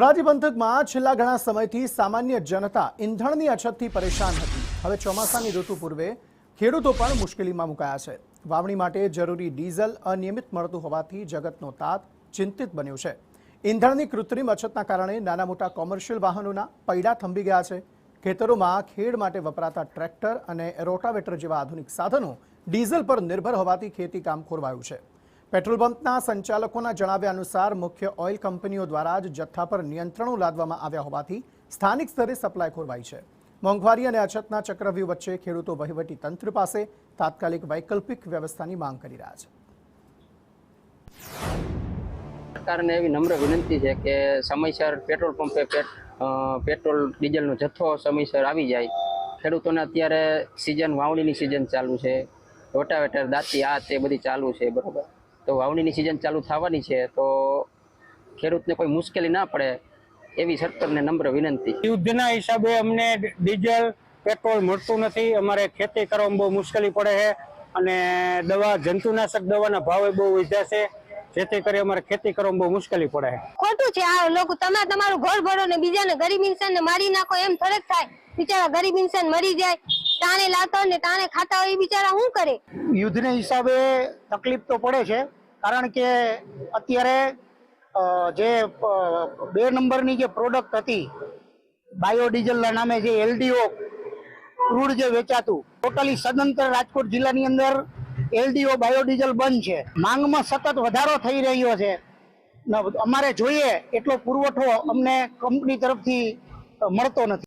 ધોરાજી પંથકમાં છેલ્લા ઘણા સમયથી સામાન્ય જનતા ઈંધણની અછતથી પરેશાન હતી। હવે ચોમાસાની ઋતુ પૂર્વે ખેડૂતો પણ મુશ્કેલીમાં મુકાયા છે। વાવણી માટે જરૂરી ડીઝલ અનિયમિત મળતું હોવાથી જગતનો તાત ચિંતિત બન્યો છે। ઈંધણની કૃત્રિમ અછતના કારણે નાના મોટા કોમર્શિયલ વાહનોના પૈડા થંભી ગયા છે। ખેતરોમાં ખેડ માટે વપરાતા ટ્રેક્ટર અને રોટાવેટર જેવા આધુનિક સાધનો ડીઝલ પર નિર્ભર હોવાથી ખેતી કામ ખોરવાયું છે। પેટ્રોલ પંપના સંચાલકોના જણાવ્યા અનુસાર મુખ્ય ઓઇલ કંપનીઓ દ્વારા જ જથ્થા પર નિયંત્રણો લાદવામાં આવ્યા હોવાથી સ્થાનિક સ્તરે સપ્લાય ખોરવાઈ છે। મોંઘવારી અને અછતના ચક્રવ્યૂહ વચ્ચે ખેડૂતો વહીવટી તંત્ર પાસે તાત્કાલિક વૈકલ્પિક વ્યવસ્થાની માંગ કરી રહ્યા છે। સરકારને એવી નમ્ર વિનંતી છે કે સમયસર પેટ્રોલ પંપે પેટ્રોલ ડીઝલનો જથ્થો સમયસર આવી જાય। ખેડૂતોને અત્યારે સિઝન વાવણીની સિઝન ચાલુ છે, રોટાવેટર દાંતી આ તે બધી ચાલુ છે, બરોબર। તો વાવણીની સિઝન ચાલુ થવાની છે, તો ખેડૂતને કોઈ મુશ્કેલી ના પડે એવી સરકારને નમ્ર વિનંતી। યુદ્ધના હિસાબે અમને ડીઝલ પેટ્રોલ મળતું નથી, અમારે ખેતી કરવામાં બહુ મુશ્કેલી પડે છે અને દવા જંતુનાશક દવાના ભાવે બહુ વધ્યા છે, જેથી કરી અમારે ખેતી કરવામાં બહુ મુશ્કેલી પડે છે। ખોટું છે આ લોકો, તમે તમારું ઘર ભરો ને બીજાને ગરીબ ઇન્સાનને મારી નાખો, એમ થોડેક થાય। બિચારા ગરીબ ઇન્સાન મરી જાય, ટાણે લાતો ને ટાણે ખાતા હોય, એ બિચારા શું કરે? યુદ્ધના હિસાબે તકલીફ તો પડે છે, કારણ કે અત્યારે જે 2 નંબરની જે પ્રોડક્ટ હતી બાયોડીઝલના નામે, જે એલડીઓ ક્રૂડ જે વેચાતું, ટોટલી સદંતર રાજકોટ જિલ્લાની અંદર એલડીઓ બાયોડીઝલ બંધ છે। માંગમાં સતત વધારો થઈ રહ્યો છે। અમારે જોઈએ એટલો પુરવઠો અમને કંપની તરફથી મળતો નથી।